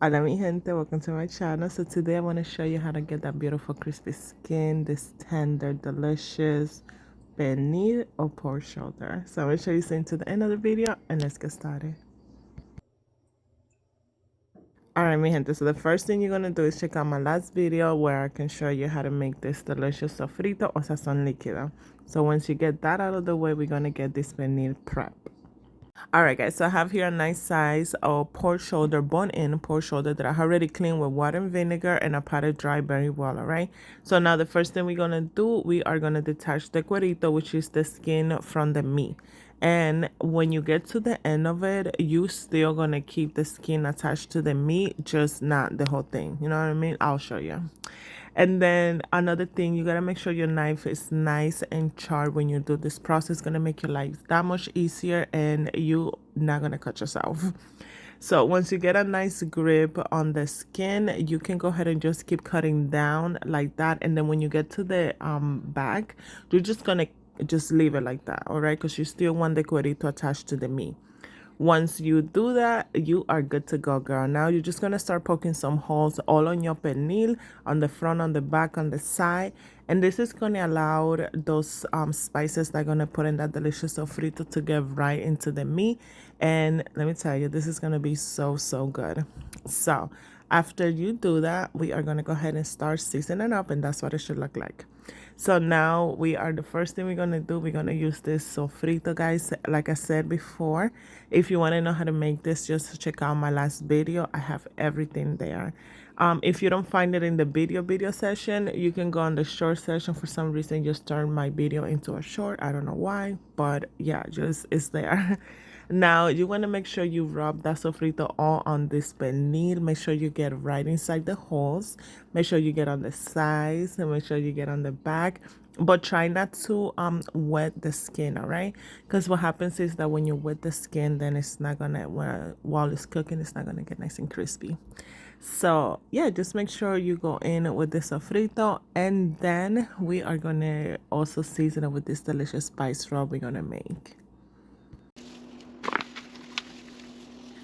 Hola mi gente, welcome to my channel. So today I want to show you how to get that beautiful crispy skin, this tender, delicious pernil or pork shoulder. So I'm going to show you something to the end of the video and let's get started. Alright mi gente, so the first thing you're going to do is check out my last video where I can show you how to make this delicious sofrito or sazon liquido. So once you get that out of the way, we're going to get this pernil prep. Alright guys, so I have here a nice size of pork shoulder, bone-in pork shoulder that I already cleaned with water and vinegar and I pat it dry very well, alright? So now the first thing we're going to do, we are going to detach the cuerito, which is the skin from the meat. And when you get to the end of it, you still going to keep the skin attached to the meat, just not the whole thing. You know what I mean? I'll show you. And then another thing, you gotta make sure your knife is nice and sharp when you do this process. It's gonna make your life that much easier and you not gonna cut yourself. So once you get a nice grip on the skin, you can go ahead and just keep cutting down like that. And then when you get to the back, you're just gonna just leave it like that, all right? Because you still want the cuerito attached to the meat. Once you do that, you are good to go, girl. Now you're just gonna start poking some holes all on your pernil, on the front, on the back, on the side, and this is gonna allow those spices that are gonna put in that delicious sofrito to get right into the meat. And let me tell you, this is gonna be so good. So after you do that, we are gonna go ahead and start seasoning up, and that's what it should look like. So now the first thing we're gonna do, we're gonna use this sofrito, guys. Like I said before, if you want to know how to make this, just check out my last video. I have everything there. If you don't find it in the video session, you can go on the short session. For some reason, just turn my video into a short. I don't know why, but yeah, just it's there. Now you want to make sure you rub that sofrito all on this pernil. Make sure you get right inside the holes. Make sure you get on the sides and make sure you get on the back. But try not to wet the skin, all right? Because what happens is that when you wet the skin, then it's not gonna, while it's cooking, it's not gonna get nice and crispy. So yeah, just make sure you go in with the sofrito, and then we are gonna also season it with this delicious spice rub we're gonna make.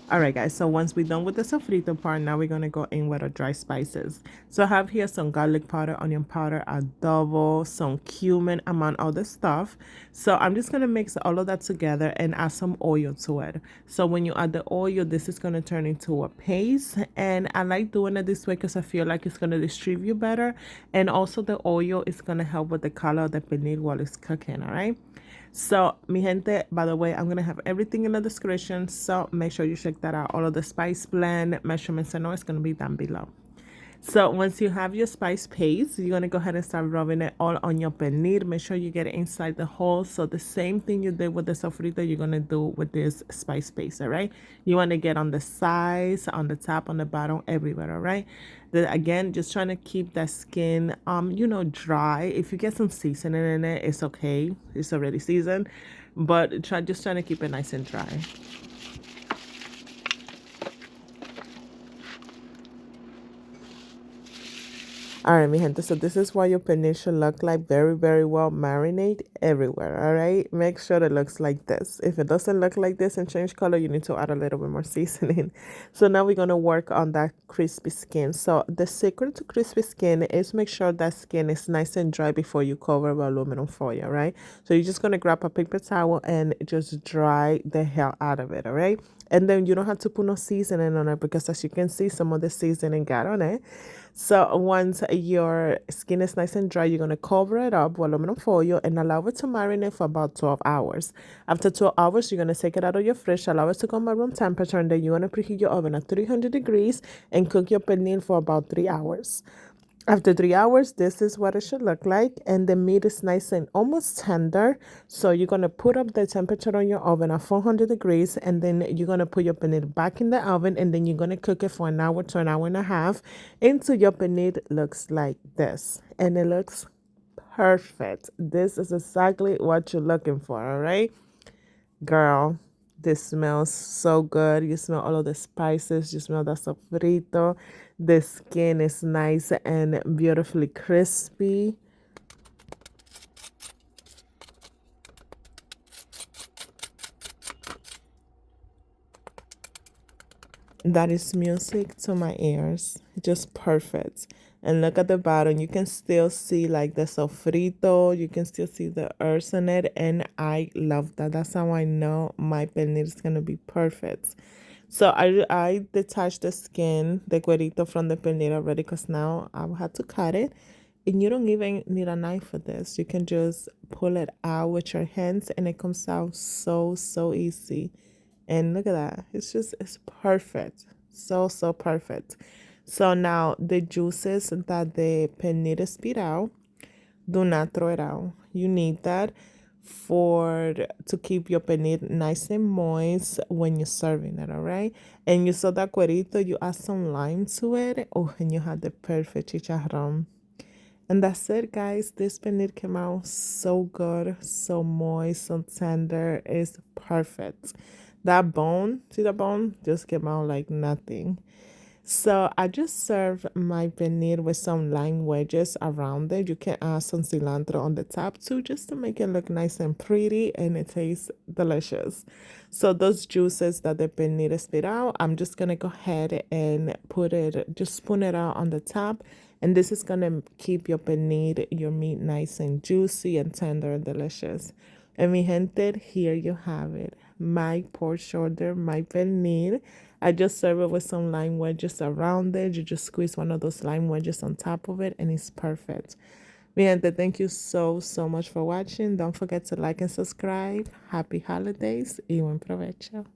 Alright guys, so once we're done with the sofrito part, now we're going to go in with our dry spices. So I have here some garlic powder, onion powder, adobo, some cumin, among other stuff. So I'm just going to mix all of that together and add some oil to it. So when you add the oil, this is going to turn into a paste. And I like doing it this way because I feel like it's going to distribute better. And also the oil is going to help with the color of the pernil while it's cooking, alright? So, mi gente, by the way, I'm going to have everything in the description. So, make sure you check that out. All of the spice blend, measurements, and all is going to be down below. So once you have your spice paste, you're going to go ahead and start rubbing it all on your pernil. Make sure you get it inside the hole. So the same thing you did with the sofrito, you're going to do with this spice paste, all right? You want to get on the sides, on the top, on the bottom, everywhere, all right? Again, just trying to keep that skin, dry. If you get some seasoning in it, it's okay. It's already seasoned. But just trying to keep it nice and dry. All right, mi gente, so this is what your pernil should look like. Very well marinate everywhere, all right? Make sure it looks like this. If it doesn't look like this and change color, you need to add a little bit more seasoning. So now we're going to work on that crispy skin. So the secret to crispy skin is make sure that skin is nice and dry before you cover with aluminum foil, right? So you're just going to grab a paper towel and just dry the hell out of it, all right? And then you don't have to put no seasoning on it because as you can see, some of the seasoning got on it. So once your skin is nice and dry, you're going to cover it up with aluminum foil and allow it to marinate for about 12 hours. After 12 hours, you're going to take it out of your fridge, allow it to come at room temperature, and then you're going to preheat your oven at 300 degrees and cook your pernil for about 3 hours. After 3 hours, this is what it should look like, and the meat is nice and almost tender. So you're going to put up the temperature on your oven at 400 degrees, and then you're going to put your paneer back in the oven, and then you're going to cook it for an hour to an hour and a half until your paneer looks like this. And it looks perfect. This is exactly what you're looking for, all right? Girl, this smells so good. You smell all of the spices. You smell the sofrito. The skin is nice and beautifully crispy. That is music to my ears. Just perfect. And look at the bottom. You can still see like the sofrito. You can still see the herbs in it. And I love that. That's how I know my pernil is going to be perfect. So I detached the skin, the cuerito from the pernil already because now I will have to cut it. And you don't even need a knife for this. You can just pull it out with your hands and it comes out so easy. And look at that. It's perfect. So perfect. So now the juices that the pernil spit out, do not throw it out. You need that for to keep your pernil nice and moist when you're serving it, all right? And you saw that cuerito, you add some lime to it. Oh, and you had the perfect chicharrón. And that's it, guys. This paneer came out so good, so moist, so tender. It's perfect. That bone, see the bone? Just came out like nothing. So I just serve my paneer with some lime wedges around it. You can add some cilantro on the top too, just to make it look nice and pretty, and it tastes delicious. So those juices that the paneer spit out, I'm just gonna go ahead and just spoon it out on the top. And this is gonna keep your paneer, your meat nice and juicy and tender and delicious. And mi gente, here you have it. My pork shoulder, my pernil. I just serve it with some lime wedges around it. You just squeeze one of those lime wedges on top of it and it's perfect. Mi gente, thank you so much for watching. Don't forget to like and subscribe. Happy holidays y buen provecho.